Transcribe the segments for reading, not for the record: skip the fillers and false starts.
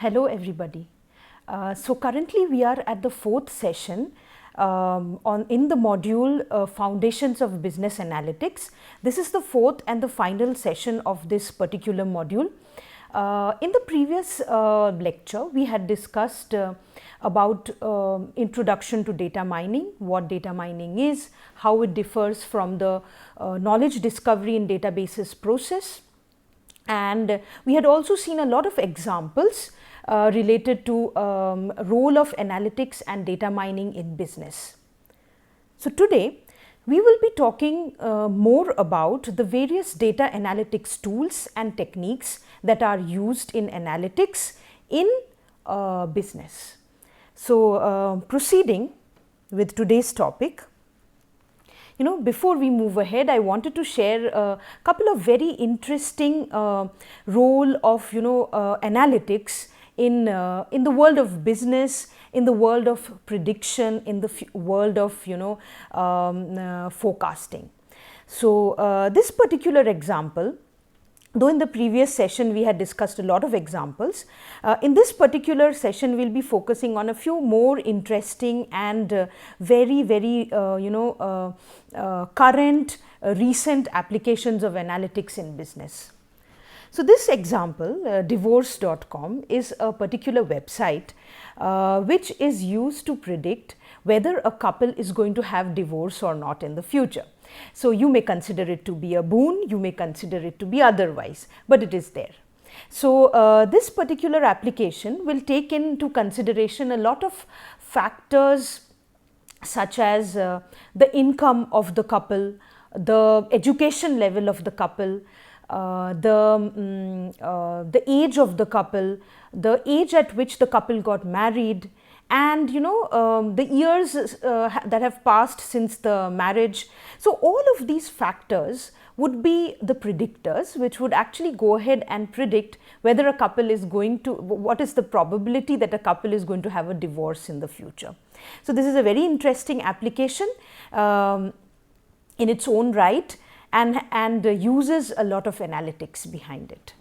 Hello everybody. So currently we are at the fourth session in the module Foundations of Business Analytics. This is the fourth and the final session of this particular module. In the previous lecture we had discussed about introduction to data mining, what data mining is, how it differs from the knowledge discovery in databases process. And we had also seen a lot of examples related to role of analytics and data mining in business. So today we will be talking more about the various data analytics tools and techniques that are used in analytics in business. So proceeding with today's topic, before we move ahead, I wanted to share a couple of very interesting role of analytics in the world of business, in the world of prediction, in the world of forecasting. So this particular example, though in the previous session we had discussed a lot of examples, in this particular session we will be focusing on a few more interesting and very current recent applications of analytics in business. So this example, divorce.com, is a particular website which is used to predict whether a couple is going to have divorce or not in the future. So you may consider it to be a boon, you may consider it to be otherwise, but it is there. So this particular application will take into consideration a lot of factors such as the income of the couple, the education level of the couple, the age of the couple, the age at which the couple got married, and the years that have passed since the marriage. So all of these factors would be the predictors which would actually go ahead and predict whether a couple is going to, what is the probability that a couple is going to have a divorce in the future. So this is a very interesting application in its own right, and uses a lot of analytics behind it.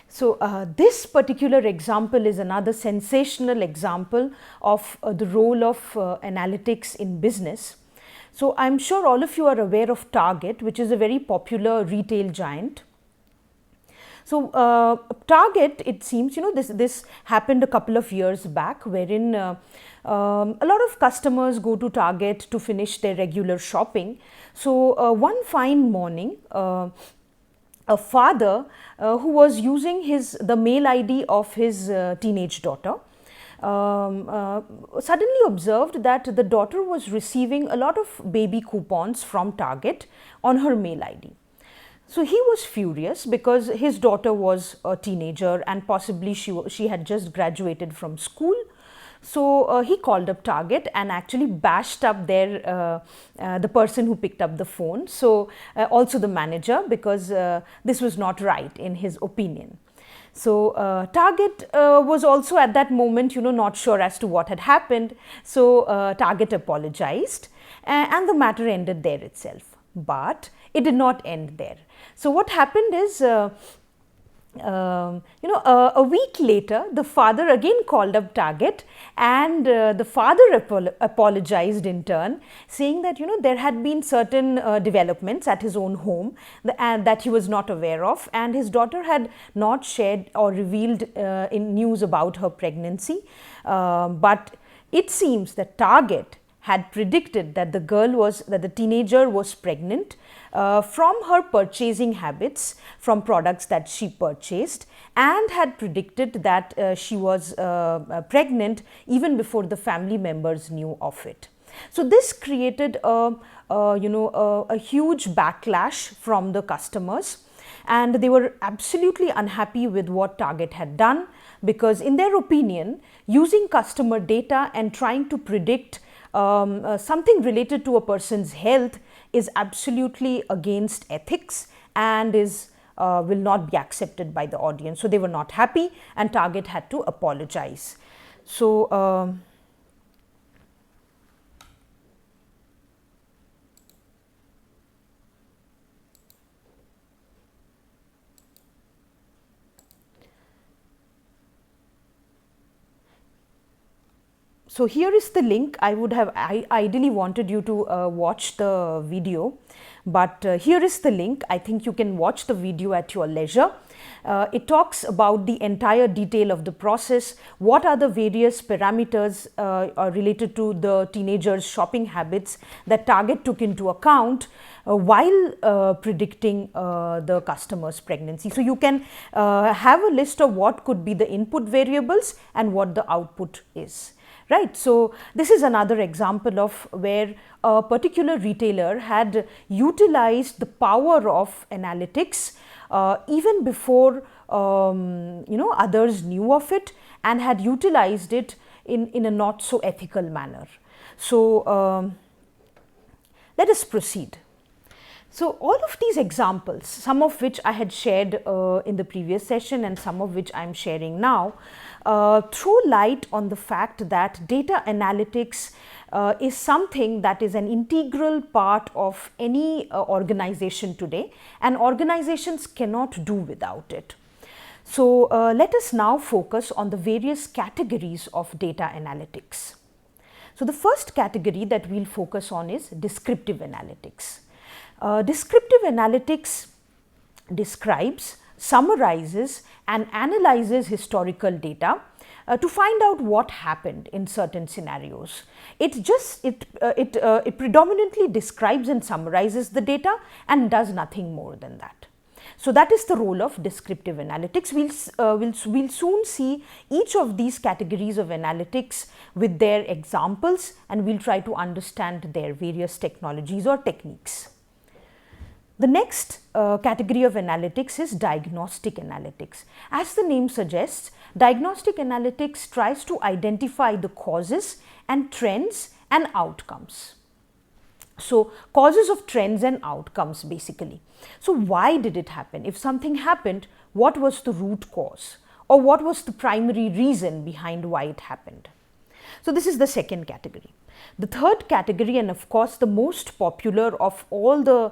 So this particular example is another sensational example of the role of analytics in business. So I am sure all of you are aware of Target, which is a very popular retail giant. So Target, it seems, this happened a couple of years back, wherein a lot of customers go to Target to finish their regular shopping. So one fine morning, a father who was using the mail ID of his teenage daughter suddenly observed that the daughter was receiving a lot of baby coupons from Target on her mail ID. So he was furious because his daughter was a teenager and possibly she had just graduated from school. So he called up Target and actually bashed up the person who picked up the phone. So also the manager, because this was not right in his opinion. So Target was also at that moment, not sure as to what had happened. So Target apologized and the matter ended there itself. But it did not end there. So what happened is, a week later, the father again called up Target, and the father apologized in turn, saying that there had been certain developments at his own home that he was not aware of, and his daughter had not shared or revealed in news about her pregnancy. But it seems that Target had predicted that the teenager was pregnant from her purchasing habits from products that she purchased, and had predicted that she was pregnant even before the family members knew of it. So this created a huge backlash from the customers, and they were absolutely unhappy with what Target had done, because in their opinion, using customer data and trying to predict something related to a person's health is absolutely against ethics and will not be accepted by the audience. So they were not happy, and Target had to apologize. So So here is the link. I ideally wanted you to watch the video, but here is the link. I think you can watch the video at your leisure. It talks about the entire detail of the process, what are the various parameters related to the teenagers' shopping habits that Target took into account while predicting the customer's pregnancy. So you can have a list of what could be the input variables and what the output is. Right. So this is another example of where a particular retailer had utilized the power of analytics even before others knew of it, and had utilized it in a not so ethical manner. So let us proceed. So all of these examples, some of which I had shared in the previous session and some of which I am sharing now, throw light on the fact that data analytics is something that is an integral part of any organization today, and organizations cannot do without it. So let us now focus on the various categories of data analytics. So the first category that we'll focus on is descriptive analytics. Descriptive analytics describes, summarizes and analyzes historical data to find out what happened in certain scenarios. It predominantly describes and summarizes the data and does nothing more than that. So that is the role of descriptive analytics. We'll soon see each of these categories of analytics with their examples, and we'll try to understand their various technologies or techniques. The next category of analytics is diagnostic analytics. As the name suggests, diagnostic analytics tries to identify the causes and trends and outcomes. So causes of trends and outcomes basically. So why did it happen? If something happened, what was the root cause, or what was the primary reason behind why it happened? So this is the second category. The third category, and of course the most popular of all the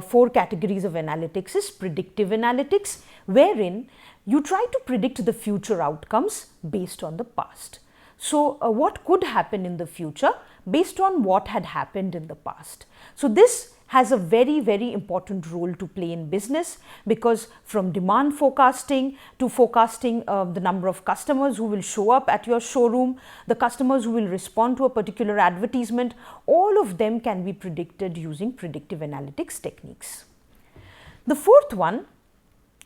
four categories of analytics, is predictive analytics, wherein you try to predict the future outcomes based on the past. So what could happen in the future based on what had happened in the past. So this has a very, very important role to play in business, because from demand forecasting to forecasting the number of customers who will show up at your showroom, the customers who will respond to a particular advertisement, all of them can be predicted using predictive analytics techniques. The fourth one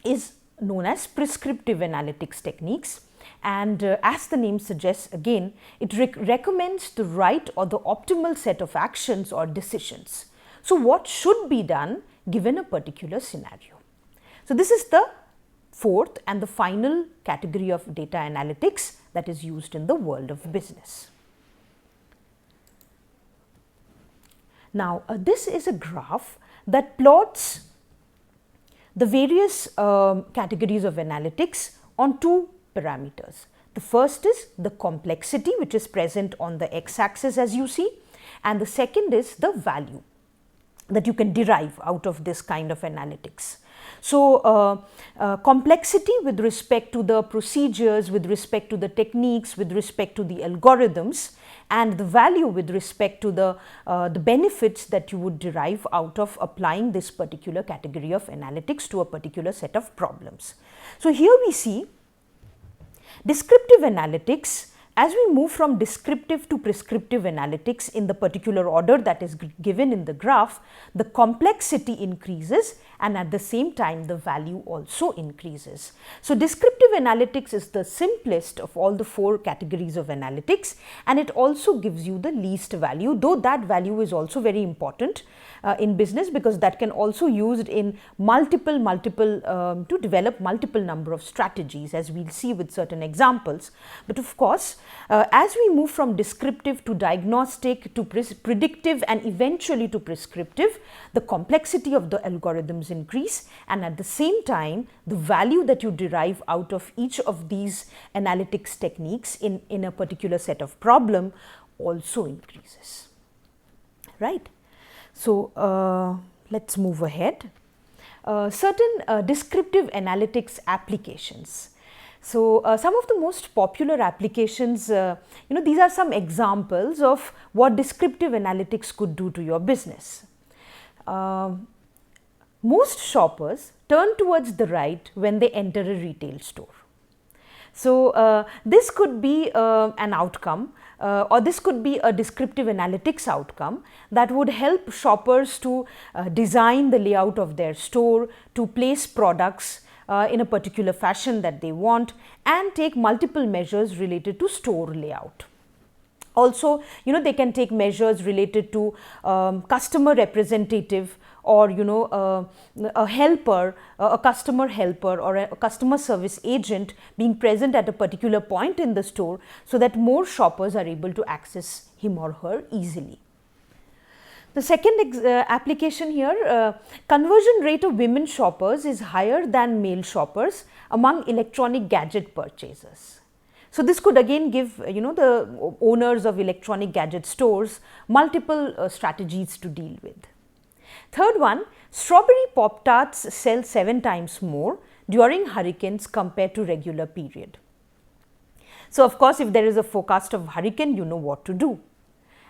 is known as prescriptive analytics techniques. And as the name suggests, again, it recommends the right or the optimal set of actions or decisions. So what should be done given a particular scenario? So this is the fourth and the final category of data analytics that is used in the world of business. Now, this is a graph that plots the various categories of analytics on two parameters. The first is the complexity, which is present on the x-axis as you see, and the second is the value that you can derive out of this kind of analytics. So complexity with respect to the procedures, with respect to the techniques, with respect to the algorithms, and the value with respect to the benefits that you would derive out of applying this particular category of analytics to a particular set of problems. So here we see descriptive analytics. As we move from descriptive to prescriptive analytics in the particular order that is given in the graph, the complexity increases and at the same time the value also increases. So descriptive analytics is the simplest of all the four categories of analytics, and it also gives you the least value, though that value is also very important in business, because that can also used in multiple to develop multiple number of strategies, as we'll see with certain examples. But of course, as we move from descriptive to diagnostic to predictive and eventually to prescriptive, the complexity of the algorithms increase, and at the same time the value that you derive out of each of these analytics techniques in a particular set of problem also increases, right? So let's move ahead. Certain descriptive analytics applications. So, some of the most popular applications, these are some examples of what descriptive analytics could do to your business. Most shoppers turn towards the right when they enter a retail store. So, this could be an outcome or this could be a descriptive analytics outcome that would help shoppers to design the layout of their store, to place products in a particular fashion that they want, and take multiple measures related to store layout. Also, they can take measures related to customer representative, or a helper, a customer helper, or a customer service agent being present at a particular point in the store, so that more shoppers are able to access him or her easily. The second application here, conversion rate of women shoppers is higher than male shoppers among electronic gadget purchasers. So, this could again give the owners of electronic gadget stores multiple strategies to deal with. Third one, strawberry pop tarts sell 7 times more during hurricanes compared to regular period. So, of course, if there is a forecast of hurricane, you know what to do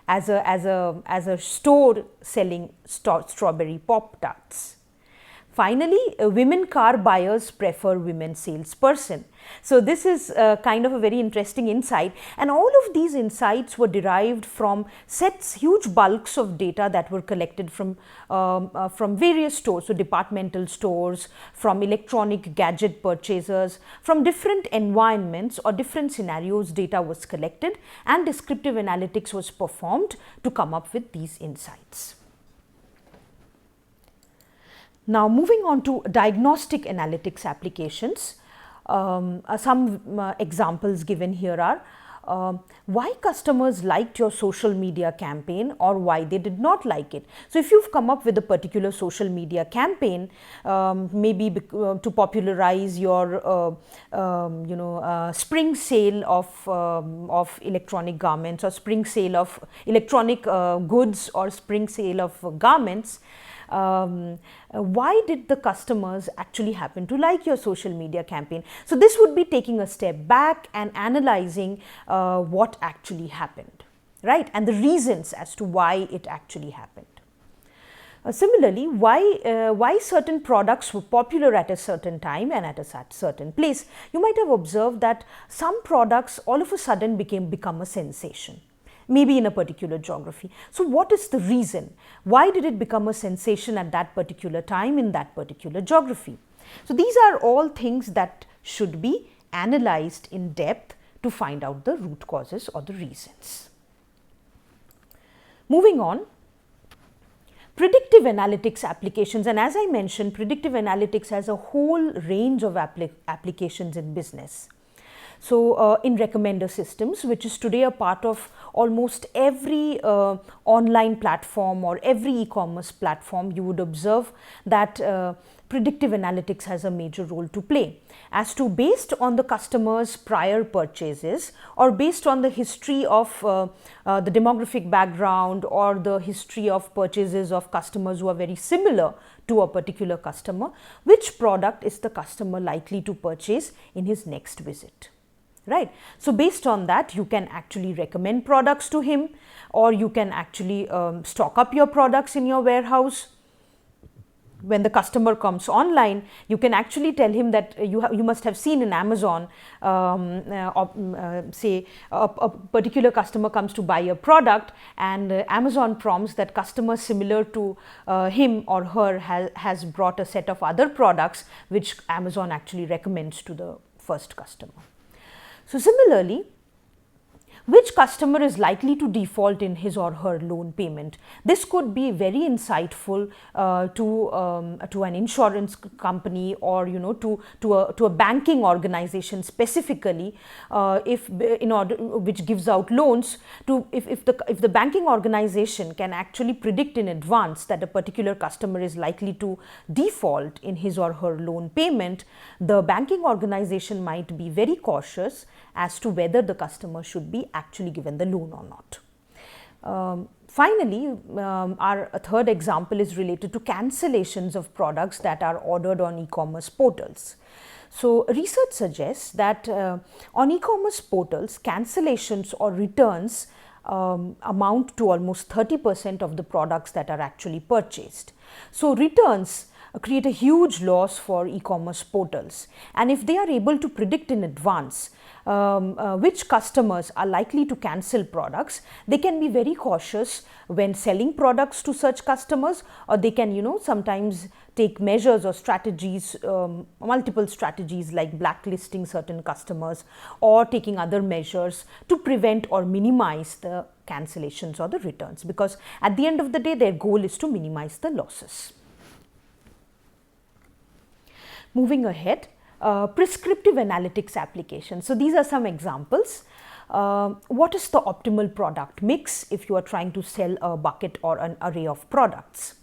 as a store selling strawberry pop tarts. Finally, women car buyers prefer women salesperson. So, this is kind of a very interesting insight, and all of these insights were derived from huge bulks of data that were collected from various stores, so departmental stores, from electronic gadget purchasers, from different environments or different scenarios. Data was collected and descriptive analytics was performed to come up with these insights. Now, moving on to diagnostic analytics applications, some examples given here are why customers liked your social media campaign or why they did not like it. So, if you've come up with a particular social media campaign, maybe to popularize your spring sale of electronic garments, or spring sale of electronic goods, or spring sale of garments, why did the customers actually happen to like your social media campaign? So, this would be taking a step back and analyzing what actually happened, right, and the reasons as to why it actually happened. Similarly, why certain products were popular at a certain time and at a certain place. You might have observed that some products all of a sudden become a sensation, maybe in a particular geography. So, what is the reason? Why did it become a sensation at that particular time in that particular geography? So, these are all things that should be analyzed in depth to find out the root causes or the reasons. Moving on, predictive analytics applications, and as I mentioned, predictive analytics has a whole range of applications in business. So, in recommender systems, which is today a part of almost every online platform or every e-commerce platform, you would observe that predictive analytics has a major role to play as to, based on the customer's prior purchases or based on the history of the demographic background or the history of purchases of customers who are very similar to a particular customer, which product is the customer likely to purchase in his next visit. Right. So, based on that, you can actually recommend products to him, or you can actually stock up your products in your warehouse. When the customer comes online, you can actually tell him that you must have seen in Amazon, say a particular customer comes to buy a product, and Amazon prompts that customer similar to him or her has brought a set of other products which Amazon actually recommends to the first customer. So, similarly, which customer is likely to default in his or her loan payment? This could be very insightful to an insurance company, or to a banking organization specifically, which gives out loans. If the banking organization can actually predict in advance that a particular customer is likely to default in his or her loan payment, the banking organization might be very cautious as to whether the customer should be actually given the loan or not. Finally, our third example is related to cancellations of products that are ordered on e-commerce portals. So research suggests that on e-commerce portals, cancellations or returns amount to almost 30% of the products that are actually purchased. So returns create a huge loss for e-commerce portals, and if they are able to predict in advance which customers are likely to cancel products, they can be very cautious when selling products to such customers, or they can sometimes take measures or strategies, multiple strategies like blacklisting certain customers or taking other measures to prevent or minimize the cancellations or the returns, because at the end of the day their goal is to minimize the losses. Moving ahead, prescriptive analytics applications. So these are some examples. What is the optimal product mix if you are trying to sell a bucket or an array of products?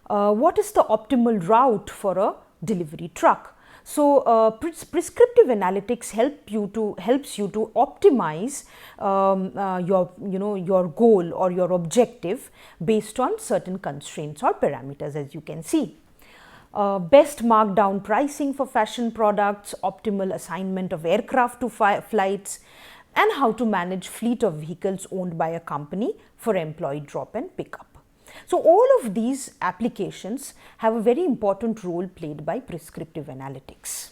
What is the optimal route for a delivery truck? So prescriptive analytics helps you to optimize your goal or your objective based on certain constraints or parameters, as you can see. Best markdown pricing for fashion products, optimal assignment of aircraft to flights, and how to manage fleet of vehicles owned by a company for employee drop and pickup. So all of these applications have a very important role played by prescriptive analytics.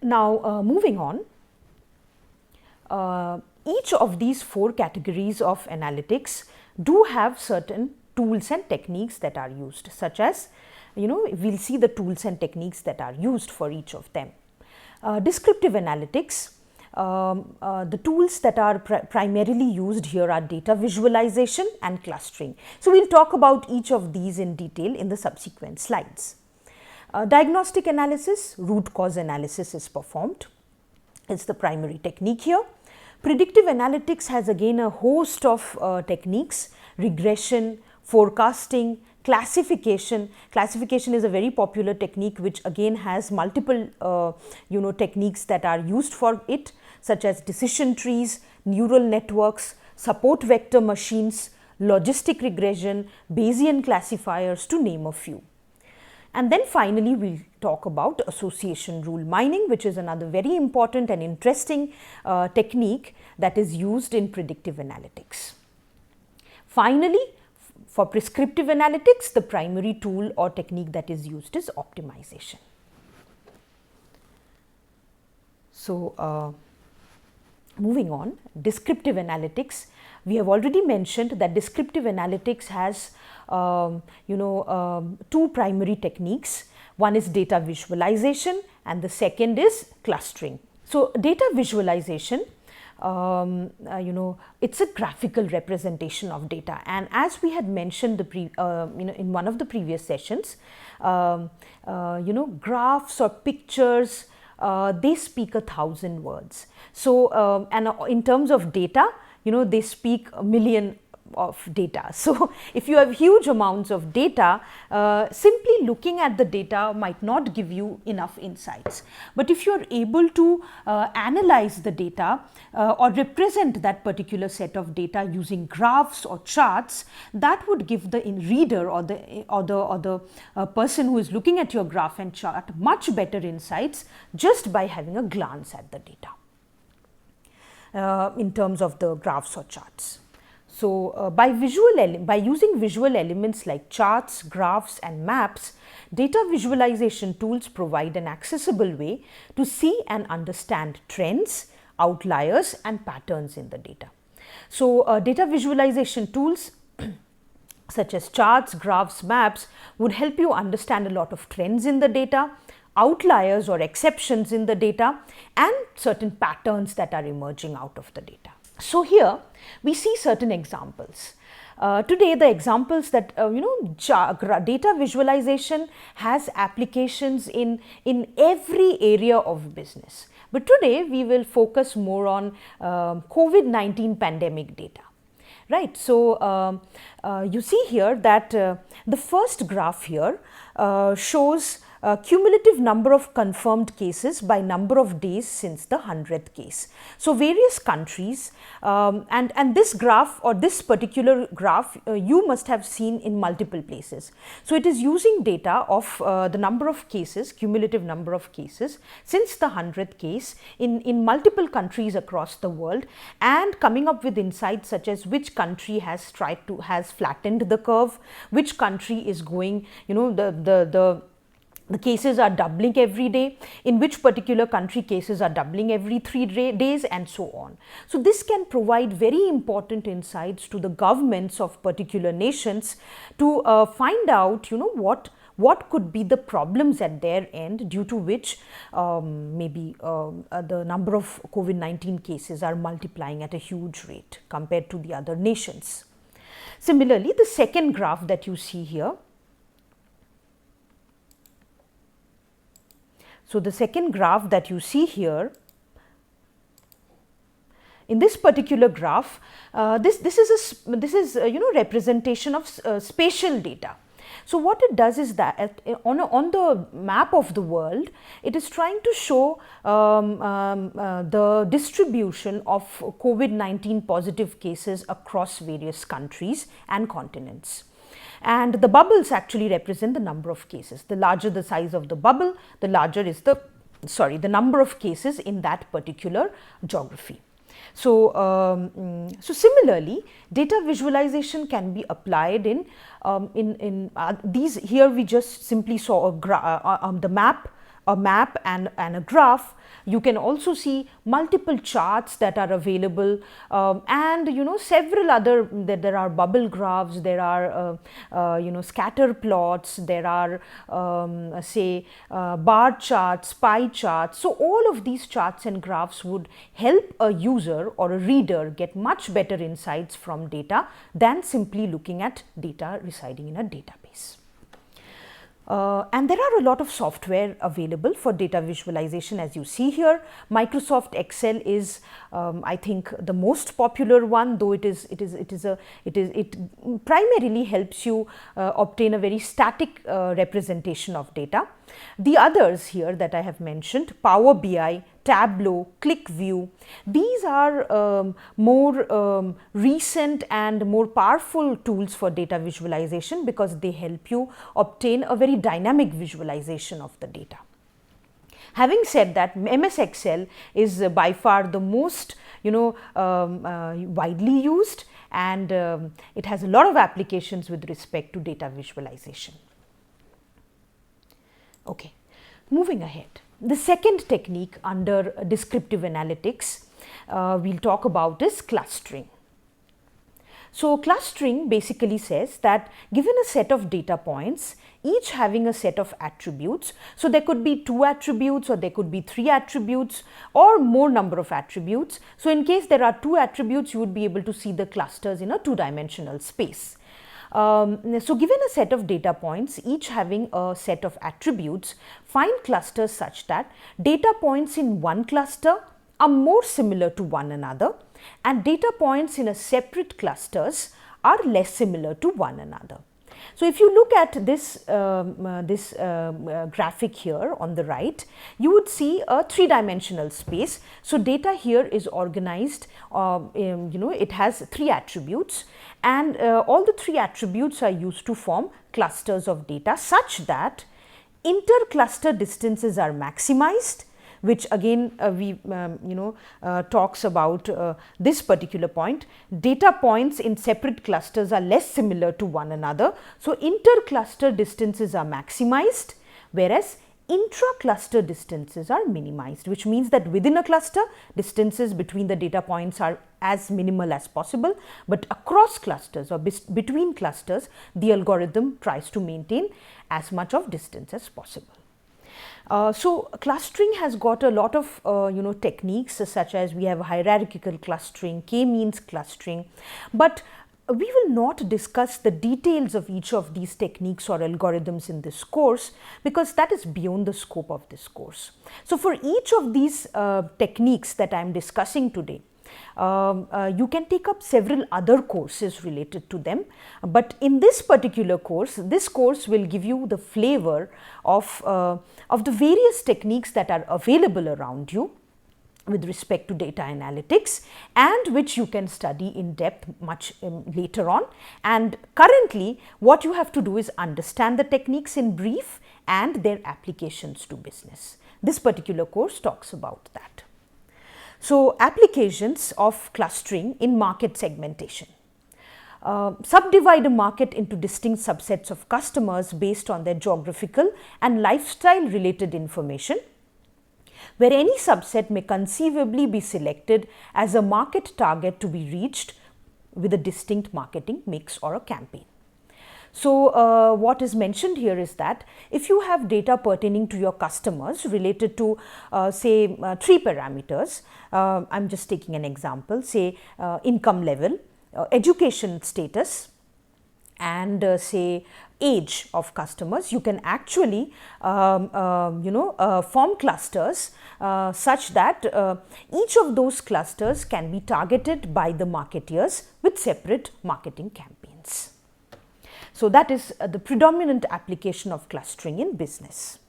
Now moving on, each of these 4 categories of analytics do have certain tools and techniques that are used, such as, we'll see the tools and techniques that are used for each of them. Descriptive analytics, the tools that are primarily used here are data visualization and clustering. So we'll talk about each of these in detail in the subsequent slides. Diagnostic analysis, root cause analysis is performed. It's the primary technique here. Predictive analytics has again a host of techniques: regression, forecasting, classification. Classification is a very popular technique which again has multiple techniques that are used for it, such as decision trees, neural networks, support vector machines, logistic regression, Bayesian classifiers, to name a few. And then finally, we'll talk about association rule mining, which is another very important and interesting technique that is used in predictive analytics. Finally, for prescriptive analytics, the primary tool or technique that is used is optimization. So, moving on, descriptive analytics. We have already mentioned that descriptive analytics has 2 primary techniques. One is data visualization and the second is clustering. So data visualization, it's a graphical representation of data, and as we had mentioned in one of the previous sessions, graphs or pictures, they speak 1,000 words. So and in terms of data, they speak 1,000,000 of data. So if you have huge amounts of data, simply looking at the data might not give you enough insights. But if you are able to analyze the data or represent that particular set of data using graphs or charts, that would give the reader or the person who is looking at your graph and chart much better insights just by having a glance at the data in terms of the graphs or charts. So by using visual elements like charts, graphs and maps, data visualization tools provide an accessible way to see and understand trends, outliers and patterns in the data. So data visualization tools such as charts, graphs, maps would help you understand a lot of trends in the data, outliers or exceptions in the data, and certain patterns that are emerging out of the data. So here we see certain examples. Today the examples that data visualization has applications in every area of business. But today we will focus more on COVID-19 pandemic data. Right. So you see here that the first graph here shows cumulative number of confirmed cases by number of days since the 100th case. So various countries, and this graph or this particular graph you must have seen in multiple places. So it is using data of the number of cases, cumulative number of cases since the 100th case in multiple countries across the world, and coming up with insights such as which country has flattened the curve, which country is going, the cases are doubling every day, in which particular country cases are doubling every 3 days, and so on. So this can provide very important insights to the governments of particular nations to find out, what could be the problems at their end, due to which maybe the number of COVID-19 cases are multiplying at a huge rate compared to the other nations. Similarly, the second graph that you see here, so the second graph that you see here, in this particular graph, this is representation of spatial data. So what it does is that on the map of the world, it is trying to show the distribution of COVID-19 positive cases across various countries and continents. And the bubbles actually represent the number of cases. The larger the size of the bubble, the larger is the number of cases in that particular geography. So, similarly, data visualization can be applied in these. Here we just simply saw a map and a graph. You can also see multiple charts that are available, and several other. There are bubble graphs. There are scatter plots. There are bar charts, pie charts. So all of these charts and graphs would help a user or a reader get much better insights from data than simply looking at data residing in a database. And there are a lot of software available for data visualization, as you see here. Microsoft Excel is, I think, the most popular one, though it primarily helps you obtain a very static representation of data. The others here that I have mentioned, Power BI, Tableau, ClickView, these are more recent and more powerful tools for data visualization, because they help you obtain a very dynamic visualization of the data. Having said that, MS Excel is by far the most widely used, and it has a lot of applications with respect to data visualization. Okay, moving ahead. The second technique under descriptive analytics we'll talk about is clustering. So clustering basically says that given a set of data points, each having a set of attributes, so there could be 2 attributes, or there could be 3 attributes, or more number of attributes. So in case there are 2 attributes, you would be able to see the clusters in a 2-dimensional space. So given a set of data points, each having a set of attributes, find clusters such that data points in one cluster are more similar to one another, and data points in a separate clusters are less similar to one another. So if you look at this graphic here on the right, you would see a 3-dimensional space. So data here is organized, it has 3 attributes, and all the 3 attributes are used to form clusters of data such that inter-cluster distances are maximized, which again talks about this particular point. Data points in separate clusters are less similar to one another. So inter-cluster distances are maximized, whereas intra-cluster distances are minimized, which means that within a cluster, distances between the data points are as minimal as possible, but across clusters or between clusters, the algorithm tries to maintain as much of distance as possible. So clustering has got a lot of techniques, such as we have hierarchical clustering, k-means clustering, but we will not discuss the details of each of these techniques or algorithms in this course, because that is beyond the scope of this course. So for each of these techniques that I am discussing today, You can take up several other courses related to them, but in this particular course, this course will give you the flavor of the various techniques that are available around you with respect to data analytics, and which you can study in depth much later on. And currently what you have to do is understand the techniques in brief and their applications to business. This particular course talks about that. So, applications of clustering in market segmentation. Subdivide a market into distinct subsets of customers based on their geographical and lifestyle related information, where any subset may conceivably be selected as a market target to be reached with a distinct marketing mix or a campaign. So, what is mentioned here is that if you have data pertaining to your customers related to say 3 parameters, I am just taking an example, say income level, education status, and say age of customers, you can actually form clusters such that each of those clusters can be targeted by the marketeers with separate marketing campaigns. So, that is the predominant application of clustering in business.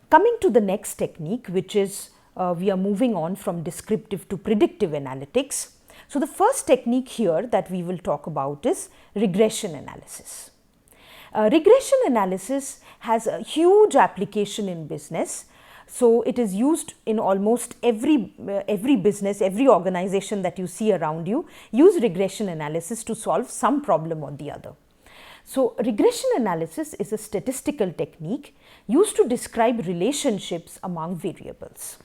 Coming to the next technique, which is we are moving on from descriptive to predictive analytics. So, the first technique here that we will talk about is regression analysis. Regression analysis has a huge application in business. So, it is used in almost every business, every organization that you see around you use regression analysis to solve some problem or the other. So, regression analysis is a statistical technique used to describe relationships among variables.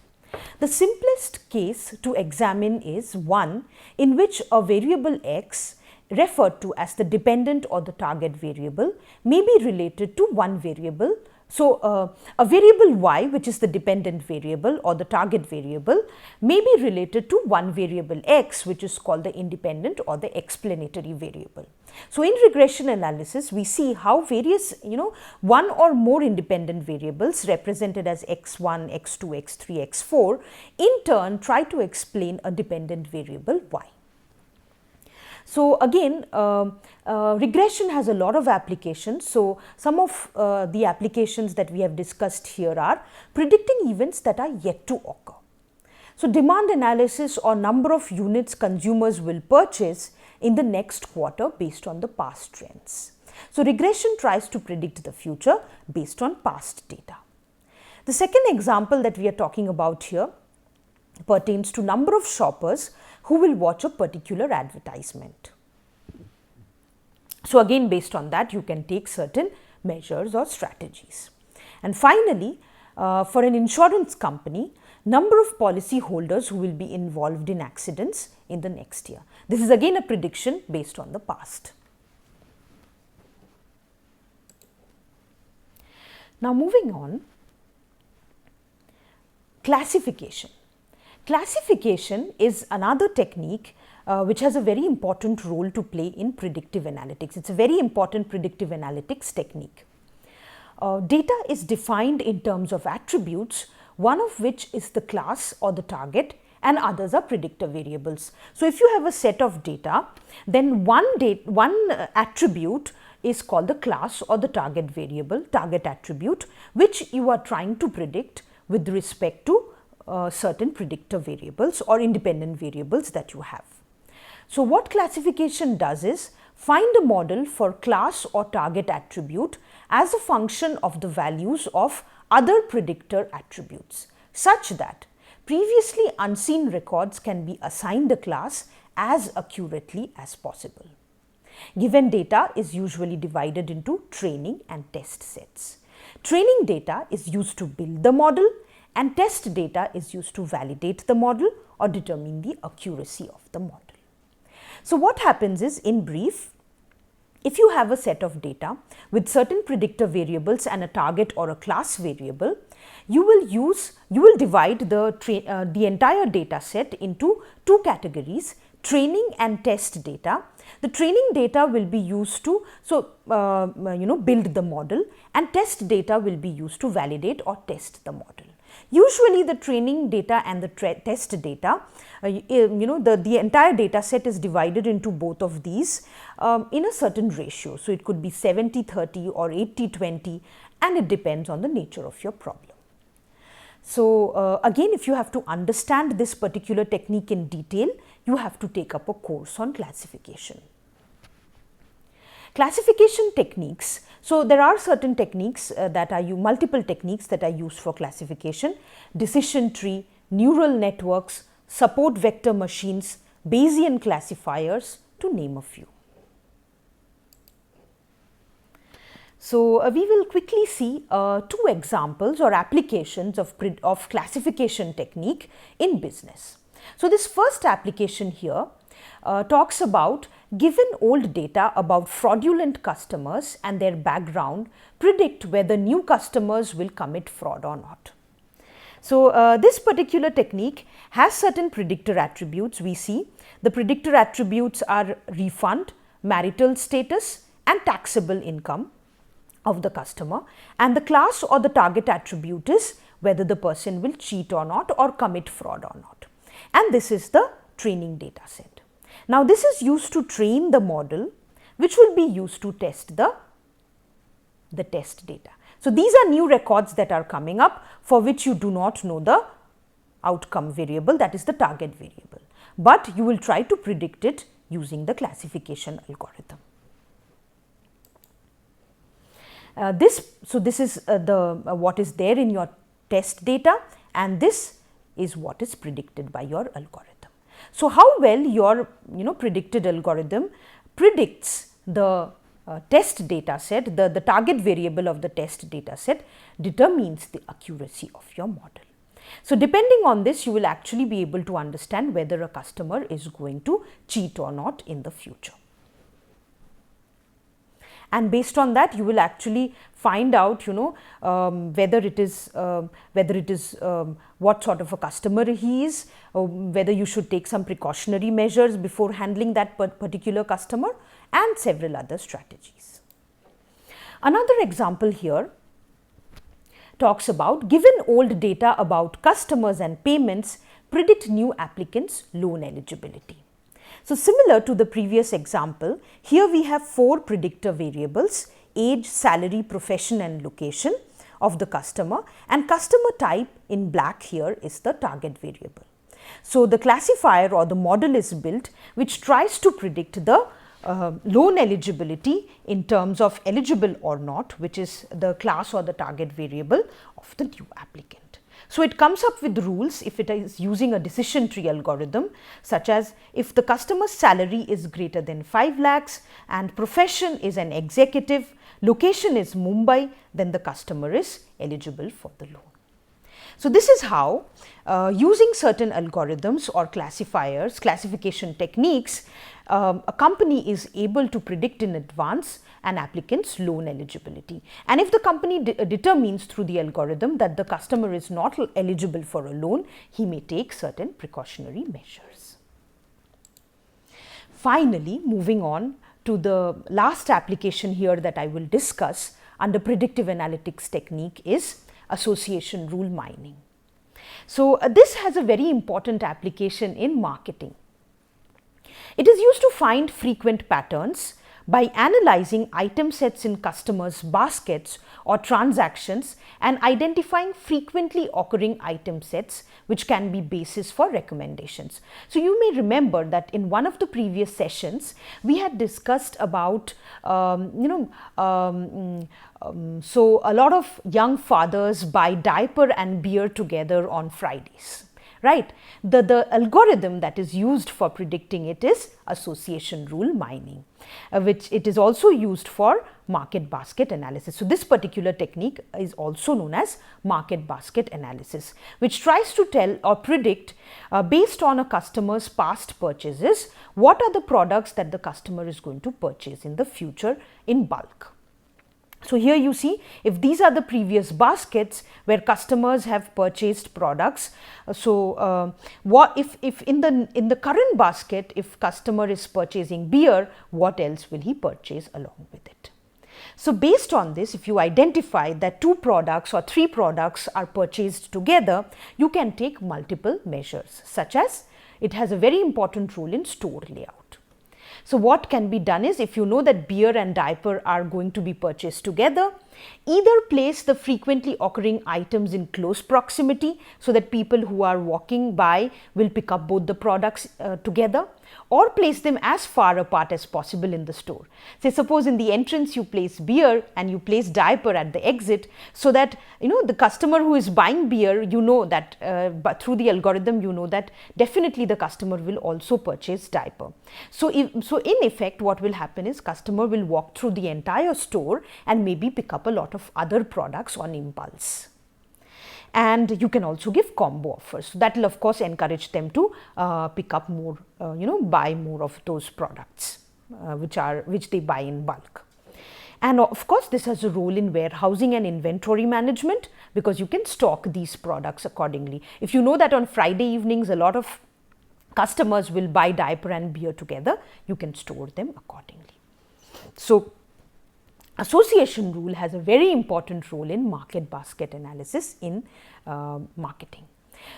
The simplest case to examine is one in which a variable x, referred to as the dependent or the target variable, may be related to one variable. So, a variable y, which is the dependent variable or the target variable, may be related to one variable x, which is called the independent or the explanatory variable. So, in regression analysis, we see how various one or more independent variables represented as x1, x2, x3, x4 in turn try to explain a dependent variable y. So, again regression has a lot of applications. So, some of the applications that we have discussed here are predicting events that are yet to occur. So, demand analysis or number of units consumers will purchase in the next quarter based on the past trends. So, regression tries to predict the future based on past data. The second example that we are talking about here pertains to number of shoppers who will watch a particular advertisement. So, again based on that you can take certain measures or strategies. And finally, for an insurance company, number of policy holders who will be involved in accidents in the next year. This is again a prediction based on the past. Now, moving on, classification. Classification is another technique which has a very important role to play in predictive analytics. It is a very important predictive analytics technique. Data is defined in terms of attributes, one of which is the class or the target, and others are predictor variables. So, if you have a set of data, then one attribute is called the class or the target variable, target attribute, which you are trying to predict with respect to certain predictor variables or independent variables that you have. So, what classification does is find a model for class or target attribute as a function of the values of other predictor attributes, such that previously unseen records can be assigned a class as accurately as possible. Given data is usually divided into training and test sets. Training data is used to build the model, and test data is used to validate the model or determine the accuracy of the model. So, what happens is, in brief, if you have a set of data with certain predictor variables and a target or a class variable, you will divide the entire data set into two categories: training and test data. The training data will be used to build the model, and test data will be used to validate or test the model. Usually the training data and the test data, the entire data set is divided into both of these in a certain ratio. So it could be 70-30 or 80-20, and it depends on the nature of your problem. So again, if you have to understand this particular technique in detail, you have to take up a course on classification. Classification techniques. So there are certain techniques multiple techniques that are used for classification: decision tree, neural networks, support vector machines, Bayesian classifiers, to name a few. So we will quickly see 2 examples or applications of classification technique in business. So this first application here talks about, given old data about fraudulent customers and their background, predict whether new customers will commit fraud or not. So this particular technique has certain predictor attributes. We see the predictor attributes are refund, marital status, and taxable income of the customer, and the class or the target attribute is whether the person will cheat or not or commit fraud or not. And this is the training data set. Now this is used to train the model, which will be used to test the test data. So these are new records that are coming up for which you do not know the outcome variable, that is the target variable, but you will try to predict it using the classification algorithm. This is what is there in your test data, and this is what is predicted by your algorithm. So how well your predicted algorithm predicts the test data set, the target variable of the test data set, determines the accuracy of your model. So depending on this, you will actually be able to understand whether a customer is going to cheat or not in the future. And based on that, you will actually find out, whether it is what sort of a customer he is, or whether you should take some precautionary measures before handling that particular customer, and several other strategies. Another example here talks about, given old data about customers and payments, predict new applicants' loan eligibility. So similar to the previous example, here we have 4 predictor variables: age, salary, profession, and location of the customer, and customer type in black here is the target variable. So the classifier or the model is built which tries to predict the loan eligibility in terms of eligible or not, which is the class or the target variable of the new applicant. So it comes up with rules if it is using a decision tree algorithm, such as if the customer's salary is greater than 5 lakhs and profession is an executive, location is Mumbai, then the customer is eligible for the loan. So this is how using certain algorithms or classifiers, classification techniques, a company is able to predict in advance an applicant's loan eligibility. And if the company determines through the algorithm that the customer is not eligible for a loan, he may take certain precautionary measures. Finally, moving on to the last application here that I will discuss under predictive analytics technique is association rule mining. So this has a very important application in marketing. It is used to find frequent patterns by analyzing item sets in customers' baskets or transactions and identifying frequently occurring item sets which can be basis for recommendations. So you may remember that in one of the previous sessions we had discussed about so a lot of young fathers buy diaper and beer together on Fridays. Right. The algorithm that is used for predicting it is association rule mining, which it is also used for market basket analysis. So this particular technique is also known as market basket analysis, which tries to tell or predict based on a customer's past purchases, what are the products that the customer is going to purchase in the future in bulk. So here you see, if these are the previous baskets where customers have purchased products, so what if in the current basket, if customer is purchasing beer, what else will he purchase along with it? So based on this, if you identify that 2 products or 3 products are purchased together, you can take multiple measures, such as it has a very important role in store layout. So what can be done is, if you know that beer and diaper are going to be purchased together, either place the frequently occurring items in close proximity so that people who are walking by will pick up both the products together, or place them as far apart as possible in the store. Say suppose in the entrance you place beer and you place diaper at the exit, so that the customer who is buying beer, that but through the algorithm that definitely the customer will also purchase diaper. So in effect what will happen is, customer will walk through the entire store and maybe pick up a lot of other products on impulse. And you can also give combo offers. So that will of course encourage them to pick up more, buy more of those products which they buy in bulk. And of course this has a role in warehousing and inventory management, because you can stock these products accordingly. If you know that on Friday evenings a lot of customers will buy diaper and beer together, you can store them accordingly. So association rule has a very important role in market basket analysis in marketing.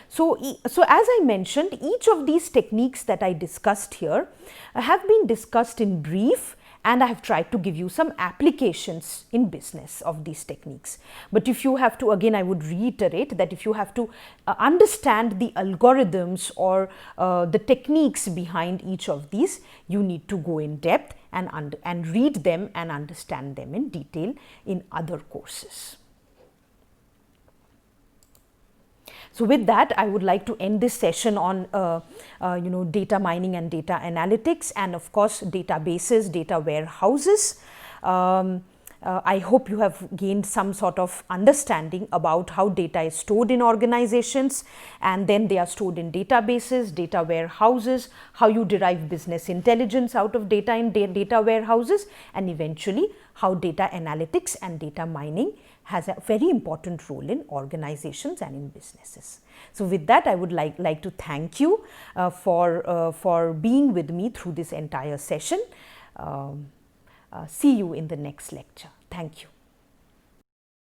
So as I mentioned, each of these techniques that I discussed here have been discussed in brief, and I have tried to give you some applications in business of these techniques. But if you have to, again I would reiterate that if you have to understand the algorithms or the techniques behind each of these, you need to go in depth and read them and understand them in detail in other courses. So with that, I would like to end this session on data mining and data analytics, and of course databases, data warehouses. I hope you have gained some sort of understanding about how data is stored in organizations, and then they are stored in databases, data warehouses, how you derive business intelligence out of data in data warehouses, and eventually how data analytics and data mining has a very important role in organizations and in businesses. So with that, I would like to thank you for being with me through this entire session. See you in the next lecture. Thank you.